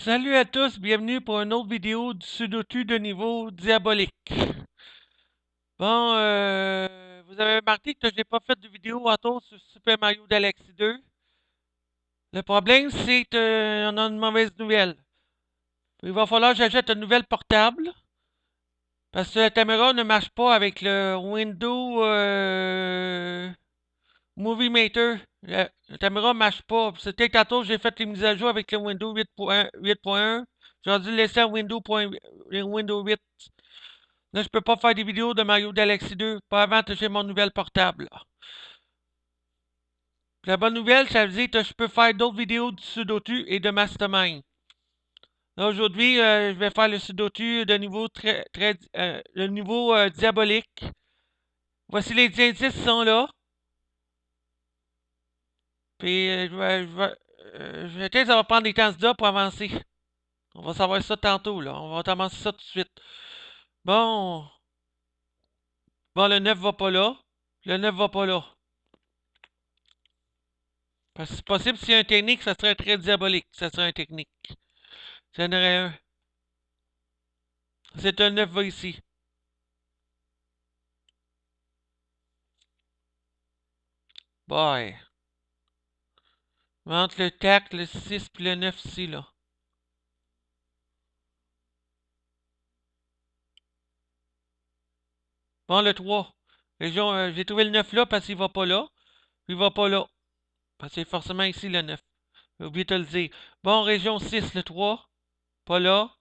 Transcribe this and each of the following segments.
Salut à tous, bienvenue pour une autre vidéo du Sudoku de niveau diabolique. Bon, vous avez remarqué que je n'ai pas fait de vidéo tantôt sur Super Mario Galaxy 2. Le problème, c'est qu'on a une mauvaise nouvelle. Il va falloir que j'achète une nouvelle portable. Parce que la caméra ne marche pas avec le Windows Movie Maker. La caméra ne marche pas. C'était tantôt j'ai fait les mises à jour avec le Windows 8.1. J'ai dû laisser un Windows 8. Là, je peux pas faire des vidéos de Mario Galaxy 2, pas avant que j'ai mon nouvelle portable. La bonne nouvelle, ça veut dire que je peux faire d'autres vidéos du Sudoku et de Mastermind. Là, aujourd'hui, je vais faire le Sudoku de niveau le niveau diabolique. Voici les indices qui sont là. Puis, peut-être ça va prendre des candidats pour avancer. On va savoir ça tantôt, là. On va avancer ça tout de suite. Bon. Bon, le 9 va pas là. Le 9 va pas là. Parce que c'est possible, s'il y a un technique, ça serait très diabolique. Ça serait un technique. J'en aurais un. C'est un 9 va ici. Boy. Entre le tac, le 6 puis le 9 ici, là. Bon, le 3. J'ai trouvé le 9 là parce qu'il va pas là. Puis il va pas là. Parce que c'est forcément ici le 9. J'ai oublié de te le dire. Bon, région 6, le 3. Pas là.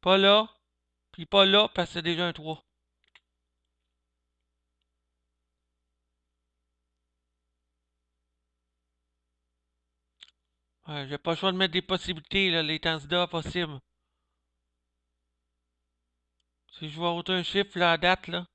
Pas là. Puis pas là parce que c'est déjà un 3. Ouais, j'ai pas le choix de mettre des possibilités, là, les candidats possibles. Si je vois autant un chiffre, là, à date, là.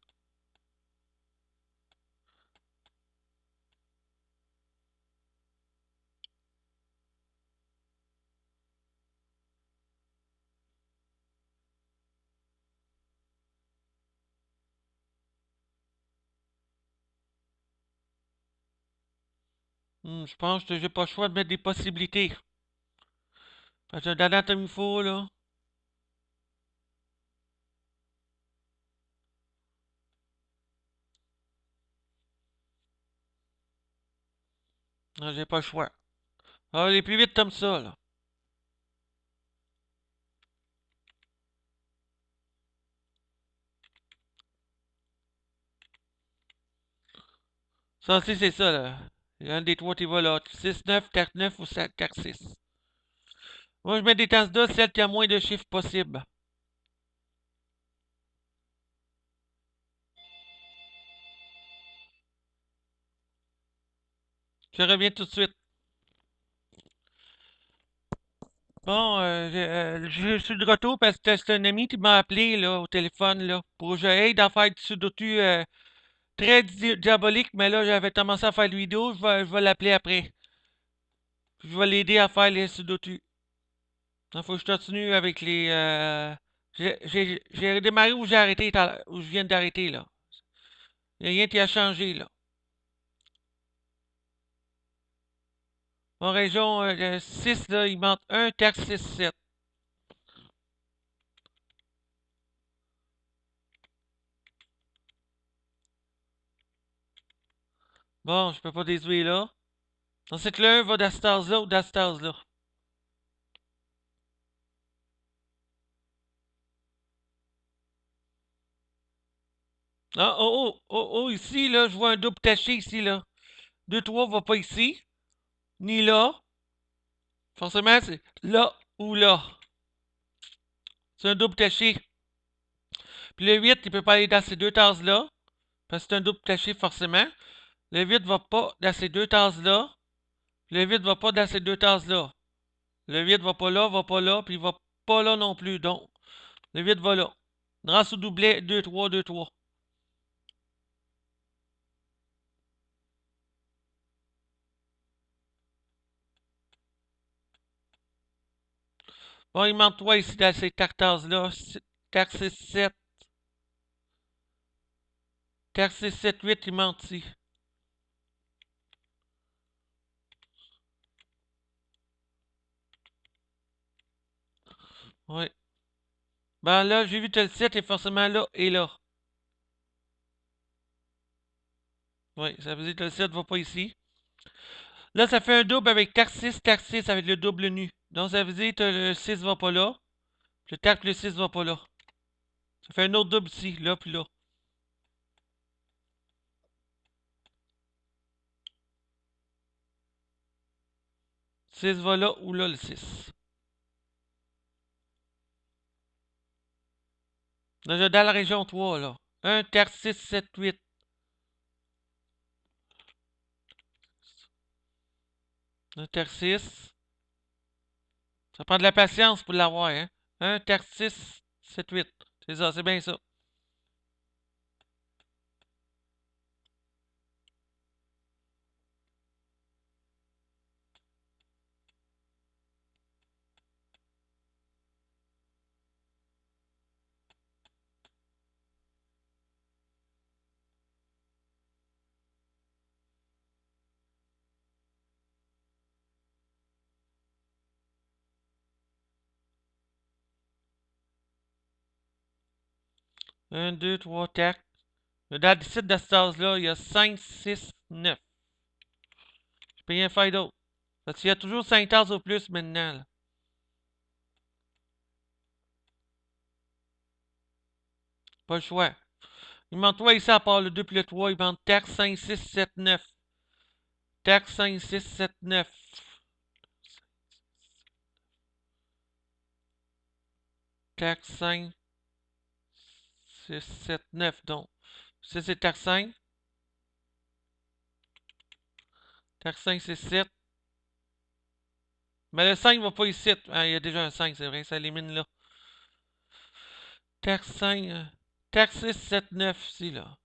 Je pense que j'ai pas le choix de mettre des possibilités. Parce que la date il me faut, là. Non, j'ai pas le choix. Ah, aller plus vite comme ça, là. Ça aussi, c'est ça, là. Il y a un des trois qui va là. 6, 9, 4, 9 ou 7, 4, 6. Moi, je mets des candidats, celle qui a moins de chiffres possible. Je reviens tout de suite. Bon, je suis de retour parce que c'est un ami qui m'a appelé, là, au téléphone, là, pour que j'aide à faire du sudoku très diabolique, mais là, j'avais commencé à faire une vidéo, je vais l'appeler après. Je vais l'aider à faire les sudoku. Il faut que je continue avec les... j'ai redémarré où j'ai arrêté, où je viens d'arrêter, là. Il n'y a rien qui a changé, là. En région 6, là, il manque un taxe 6-7. Bon, je peux pas détruire là. Ensuite, le 1 va d'Astars là ou d'Astars là. Ah, oh, oh, oh, oh, ici, là, je vois un double taché ici, là. 2-3 va pas ici, ni là. Forcément, c'est là ou là. C'est un double taché. Puis le 8, il peut pas aller dans ces deux tasses-là, parce que c'est un double taché forcément. Le 8 va pas dans ces deux tasses-là. Le 8 va pas dans ces deux tasses-là. Le 8 va pas là, puis il va pas là non plus. Donc, le 8 va là. Grâce au doublet 2-3, 2-3. Bon, il manque 3 ici dans ces tartares-là. Taxe 7. Taxe 7, 8, il manque ici. Oui. Ben là, j'ai vu que le 7 est forcément là et là. Oui, ça veut dire que le 7 va pas ici. Là, ça fait un double avec tac 6 avec le double nu. Donc, ça veut dire que le 6 va pas là. Le tac le 6 va pas là. Ça fait un autre double ici, là puis là. 6 va là ou là le 6. Là, dans la région 3, là. 1, tac 6, 7, 8. Un tac 6. Ça prend de la patience pour l'avoir, hein. 1, tac 6, 7, 8. C'est ça, c'est bien ça. Un, 2, 3, tac. Dans le site de cette là il y a 5, 6, 9. Je peux rien faire d'autre. Parce qu'il y a toujours 5 tasses au plus maintenant, là. Pas le choix. Il manque 3 ici à part le 2 puis le 3. Il manque tac 5, 6, 7, 9. Tac 5, 6, 7, 9. Tac 5, 6, 7, 9. Donc, ça c'est tac 5. Tac 5, 6, 7. Mais le 5 va pas ici. Ah, il y a déjà un 5, c'est vrai. Ça élimine là. Tac 5. Tac 6, 7, 9 ici, là.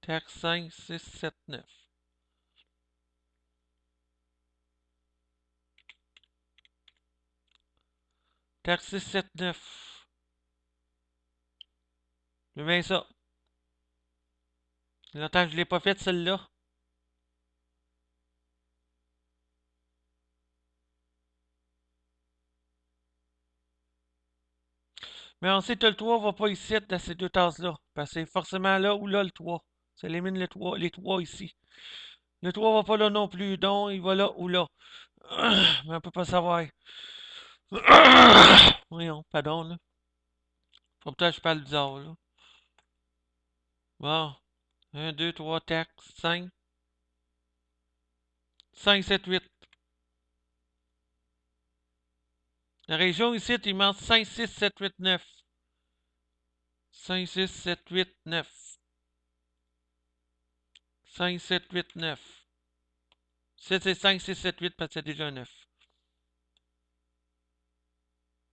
Tac 5, 6, 7, 9. Tac 6, 7, 9. Je mets ça. Longtemps que je l'ai pas faite, celle-là. Mais on sait que le 3 va pas ici dans ces deux tasses-là. Parce que c'est forcément là ou là le 3. Ça élimine le 3, les 3 ici. Le 3 va pas là non plus. Donc, il va là ou là. Mais on peut pas savoir. Voyons, pardon, là. Faut peut-être que je parle bizarre, là. Bon. 1, 2, 3, 4, 5. 5, 7, 8. La région ici, il manque 5, 6, 7, 8, 9. 5, 6, 7, 8, 9. 5, 7, 8, 9. 7, c'est 5, 6, 7, 8 parce que c'est déjà un 9.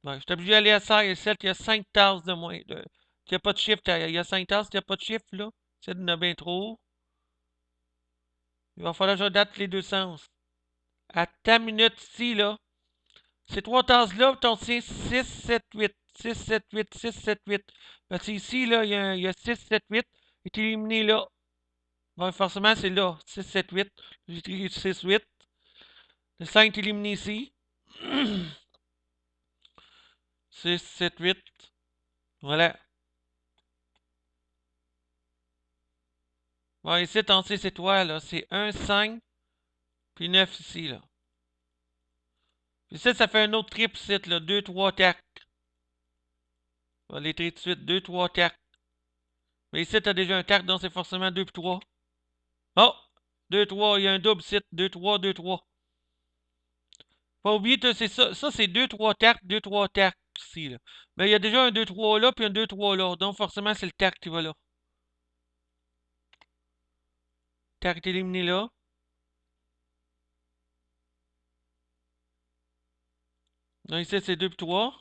Ouais, je suis obligé d'aller à 16 et 7, il y a 5 tasses de moins. Il n'y a pas de chiffre, il y a 5 tasses, il n'y a pas de chiffre, là. C'est de bien trop. Il va falloir que je date les deux sens. À ta minute ici, là. Ces trois tasses-là, ton 6, 6, 7, 8. 6, 7, 8, 6, 7, 8. Parce qu'ici, là, il y a 6, 7, 8. Il est éliminé là. Bon, forcément, c'est là. 6, 7, 8. J'ai écrit 6, 8. Le 5 est éliminé ici. 6, 7, 8. Voilà. Bon, ici, ton 6 étoiles, là, c'est 1, 5, puis 9 ici, là. Ici, ça fait un autre triple site, là. 2, 3, tac. On va les trier tout de suite. 2, 3, tac. Mais ici, t'as déjà un tac, donc c'est forcément 2 puis 3. Oh! 2, 3, il y a un double site. 2, 3, 2, 3. Pas oublier que c'est ça. Ça, c'est 2, 3, tac, 2, 3, tac ici, là. Mais il y a déjà un 2, 3 là, puis un 2, 3 là. Donc forcément, c'est le tac qui va là. Tac est éliminé là. Donc ici, c'est 2 puis 3.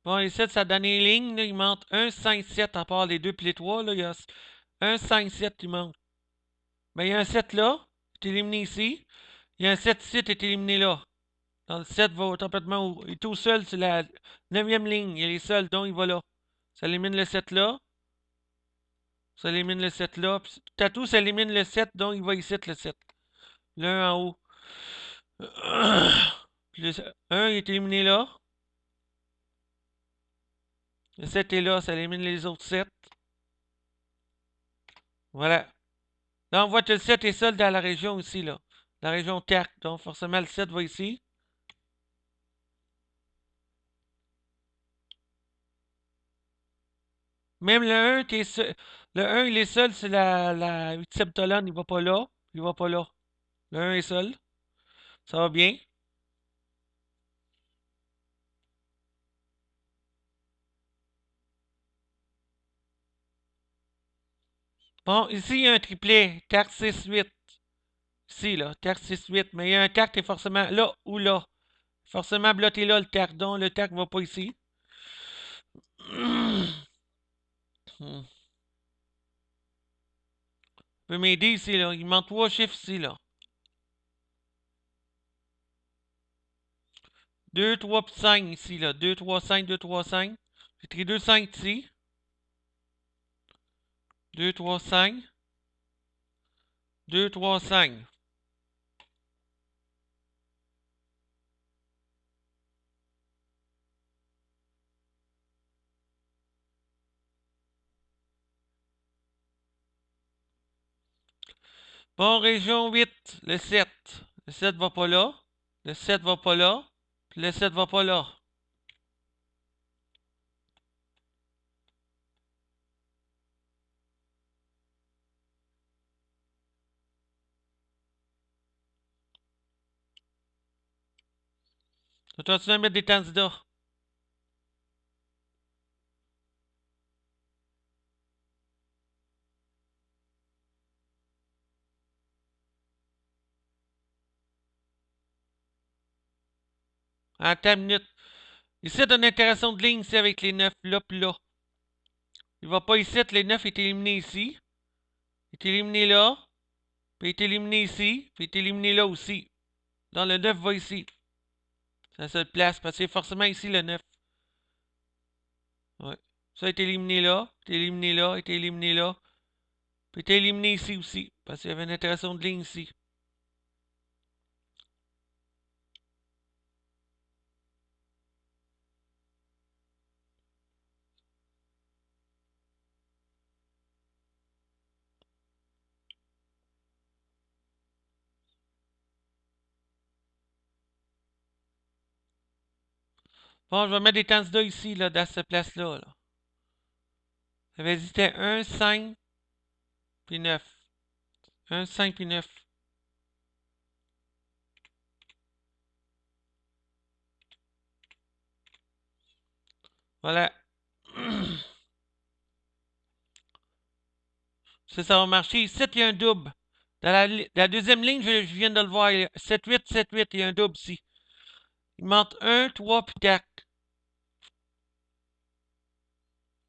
Bon, ici, ça donne les lignes, là, il manque 1, 5, 7, à part les 2 puis les 3, là, il y a 1, 5, 7 qui manque. Mais il y a un 7 là, qui est éliminé ici. Il y a un 7 ici, qui est éliminé là. Donc le 7 va complètement il est tout seul sur la 9e ligne. Il est seul, donc il va là. Ça élimine le 7 là. Ça élimine le 7 là. Puis, tatou, ça élimine le 7, donc il va ici le 7. Le 1 en haut. Le 1 est éliminé là. Le 7 est là, ça élimine les autres 7. Voilà. Là, on voit que le 7 est seul dans la région aussi, là. La région TAC. Donc, forcément, le 7 va ici. Même le 1 qui est seul. Le 1, il est seul, c'est la 8e colonne. Il va pas là. Il va pas là. Le 1 est seul. Ça va bien. Bon, ici, il y a un triplet. TAC 6-8. Ici, là. TAC 6-8. Mais il y a un TAC qui est forcément là ou là. Forcément bloqué là, le TAC. Donc, le TAC va pas ici. Hmm. Peut m'aider ici, là. Il manque 3 chiffres ici, là. 2, 3, puis 5 ici, là. 2, 3, 5, 2, 3, 5. J'ai écrit 2, 5 ici. 2, 3, 5. 2, 3, 5. Bon, région 8, le 7. Le 7 va pas là. Le 7 va pas là. Puis le 7 va pas là. Je vais continuer à mettre des candidats. Attends une minute. Ici, t'as une interaction de ligne ici avec les 9 là puis là. Il va pas ici. Les 9 est éliminé ici. Il est éliminé là. Puis il est éliminé ici. Puis il est éliminé là aussi. Dans le 9 va ici. C'est la seule place. Parce que c'est forcément ici le 9. Ouais. Ça a été éliminé là. Il est éliminé là. Il est éliminé là. Puis il est éliminé ici aussi. Parce qu'il y avait une interaction de ligne ici. Bon, je vais mettre des candidats ici, là, dans cette place-là. Là. J'avais dit c'était 1, 5, puis 9. 1, 5, puis 9. Voilà. Ça va marcher. Ici, il y a un double. Dans la deuxième ligne, je viens de le voir. 7, 8, 7, 8. Il y a un double ici. Il manque 1, 3, puis 4.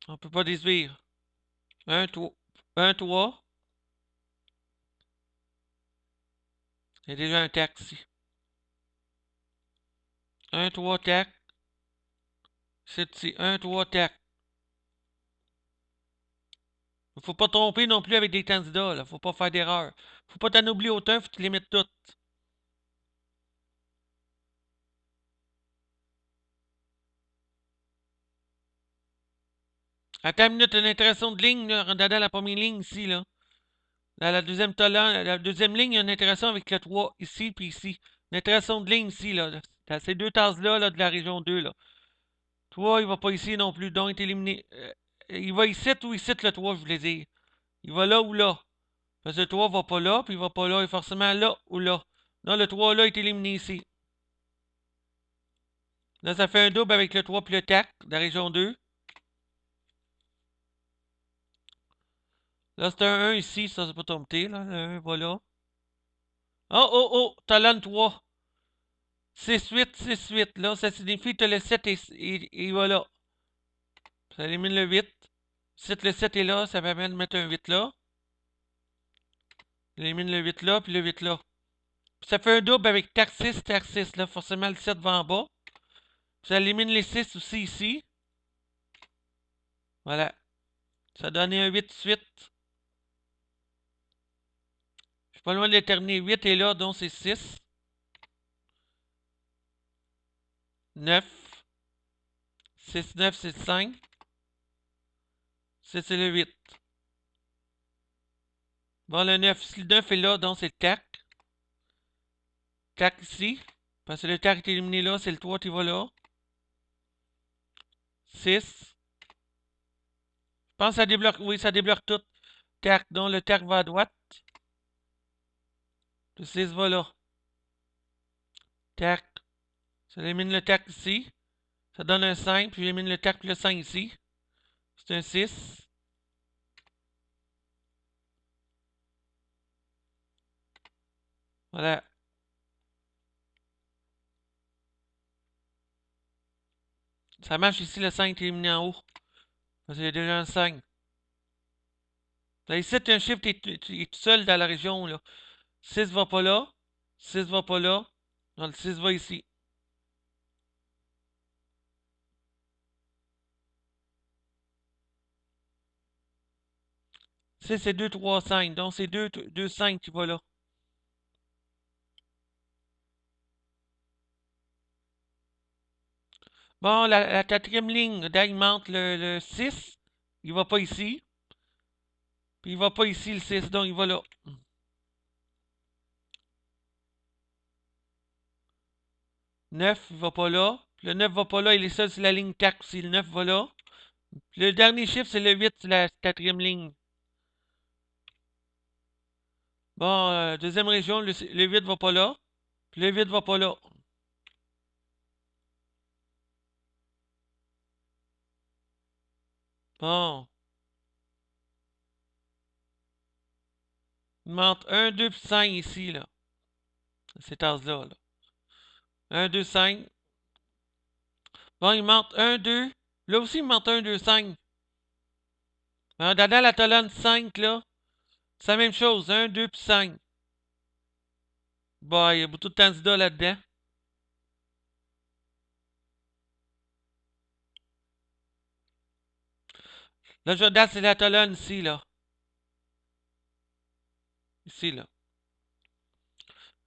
On ne peut pas déduire. 1, 3. 1, 3. Il y a déjà un tac ici. 1, 3, tac. C'est ici. 1, 3, tac. Il ne faut pas tromper non plus avec des candidats. Il ne faut pas faire d'erreur. Il ne faut pas t'en oublier autant. Il faut que tu les mettes toutes. Attends une minute, une interaction de ligne, là, dans la première ligne ici, là. Dans la deuxième talent, la deuxième ligne, il y a une interaction avec le 3 ici puis ici. Une interaction de ligne ici, là. Dans ces deux tasses-là, là, de la région 2, là. 3, il va pas ici non plus, donc il est éliminé. Il va ici ou ici, le 3, je voulais dire. Il va là ou là. Parce que le 3 va pas là, puis il va pas là, il est forcément là ou là. Non, le 3 là est éliminé ici. Là, ça fait un double avec le 3 puis le tac, de la région 2. Là, c'est un 1 ici, ça, c'est pas tombé, là. Le 1 va là. Oh, oh, oh, talent 3. 6-8, 6-8. Là, ça signifie que le 7 et voilà. Ça élimine le 8. Si le 7 est là, ça permet de mettre un 8 là. Élimine le 8 là, puis le 8 là. Puis ça fait un double avec tac 6, tac 6. Là, forcément, le 7 va en bas. Puis ça élimine les 6 aussi ici. Voilà. Ça donne un 8 de suite. Je suis pas loin de déterminer. 8 est là, donc c'est 6. 9. 6, 9, c'est 5. 6, c'est le 8. Bon, le 9. Si le 9 est là, donc c'est le tac. Tac ici. Parce que le tac est éliminé là, c'est le 3 qui va là. 6. Je pense que ça débloque. Oui, ça débloque tout. Tac, donc le tac va à droite. Le 6 va là. Tac. Ça élimine le tac ici. Ça donne un 5, puis j'élimine le tac puis le 5 ici. C'est un 6. Voilà. Ça marche ici, le 5 est éliminé en haut. Parce qu'il y a déjà un 5. Là, ici, tu as un chiffre qui est tout seul dans la région, là. 6 va pas là. 6 va pas là. Donc, le 6 va ici. C'est 2, 3, 5. Donc, c'est 2, 2, 5 qui va là. Bon, la quatrième ligne, là, il manque le 6. Il va pas ici. Puis il va pas ici, le 6. Donc, il va là. 9, il va pas là. Puis le 9 va pas là. Il est seul sur la ligne 4 aussi. Le 9 va là. Puis le dernier chiffre, c'est le 8 sur la quatrième ligne. Bon, deuxième région, le 8 va pas là. Puis le 8 va pas là. Bon. Il manque 1, 2 puis 5 ici, là. Ces tases-là, là. 1, 2, 5. Bon, il manque 1, 2. Là aussi, il manque 1, 2, 5. Dans la colonne 5, là, c'est la même chose. 1, 2 puis 5. Bon, il y a beaucoup de candidats là-dedans. Là, je regarde, c'est la colonne ici, là. Ici, là.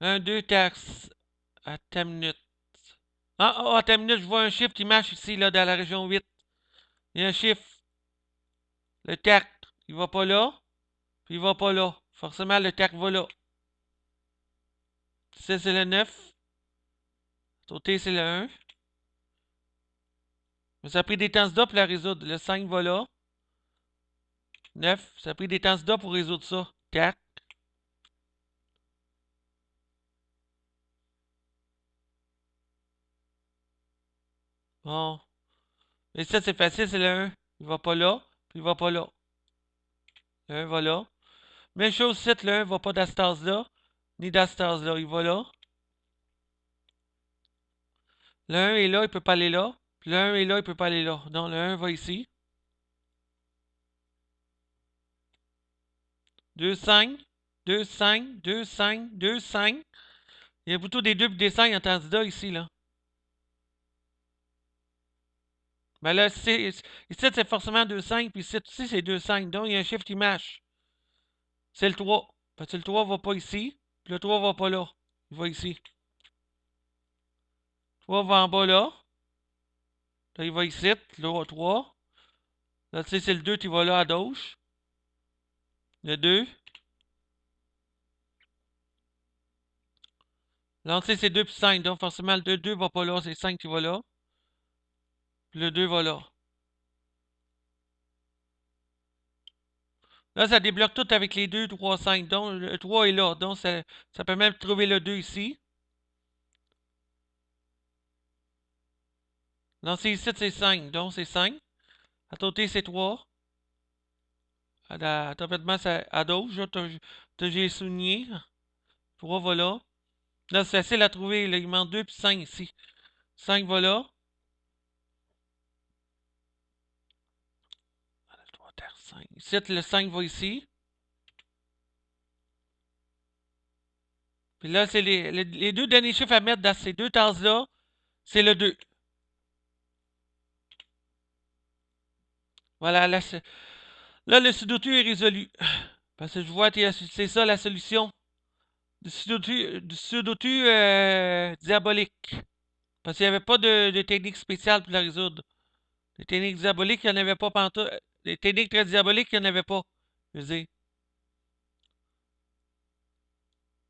1, 2, taxes. Attends une minute. Attends une minute, je vois un chiffre qui marche ici, là, dans la région 8. Il y a un chiffre. Le tac, il va pas là. Puis il va pas là. Forcément, le tac va là. Ça, c'est le 9. Sauter, c'est le 1. Mais ça a pris des temps d'A pour la résoudre. Le 5 va là. 9. Ça a pris des temps d'A pour résoudre ça. 4. Bon. Et ça, c'est facile, c'est le 1. Il va pas là. Puis il va pas là. Le 1 va là. Même chose, 7, le 1 va pas dans cette tasse-là. Ni dans cette tasse-là. Il va là. Le 1 est là, il peut pas aller là. Puis le 1 est là, il peut pas aller là. Donc le 1 va ici. 2, 5. 2, 5. 2, 5. 2, 5. Il y a plutôt des 2 et des 5 en candidat ici, là. Ben là, ici, c'est forcément 2, 5. Puis ici, c'est 2, 5. Donc, il y a un chiffre qui marche. C'est le 3. Parce que le 3 va pas ici. Puis le 3 va pas là. Il va ici. Le 3 va en bas là. Là, il va ici. Là, 3. Là, tu sais, c'est le 2 qui va là à gauche. Le 2. Là, tu sais, c'est 2 puis 5. Donc, forcément, le 2 va pas là. C'est 5 qui va là. Puis le 2 va là. Là, ça débloque tout avec les 2, 3, 5. Donc, le 3 est là. Donc, ça peut même trouver le 2 ici. Non, c'est ici, c'est 5. Donc, c'est 5. À côté, c'est 3. Complètement à gauche, j'ai souligné. 3 va là. Là, c'est facile à trouver. Là, il manque 2 puis 5 ici. 5 va là. 3, 5. Ici, le 5 va ici. Puis là, c'est les deux derniers chiffres à mettre dans ces deux tasses-là. C'est le 2. Voilà, là, le Sudoku est résolu. Parce que je vois que c'est ça la solution. Du Sudoku diabolique. Parce qu'il n'y avait pas de technique spéciale pour la résoudre. Les techniques diaboliques, il n'y en avait pas pantoute. Les techniques très diaboliques, il n'y en avait pas. Je veux dire.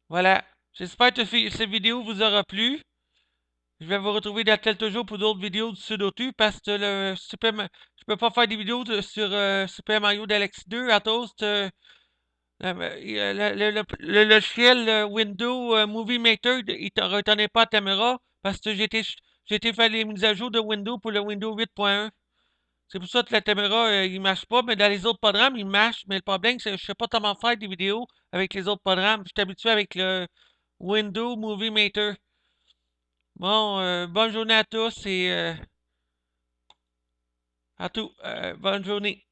Voilà. J'espère que cette vidéo vous aura plu. Je vais vous retrouver dans quelques jours pour d'autres vidéos du Sudoku parce que je peux pas faire des vidéos sur Super Mario Galaxy 2 à toast. Le logiciel Windows Movie Maker, il ne retenait pas la caméra parce que j'ai été faire les mises à jour de Windows pour le Windows 8.1. C'est pour ça que la caméra, il marche pas, mais dans les autres programmes, il marche. Mais le problème, c'est que je sais pas comment faire des vidéos avec les autres programmes. Je suis habitué avec le Windows Movie Maker. Bon, bonne journée à tous et à tout. Bonne journée.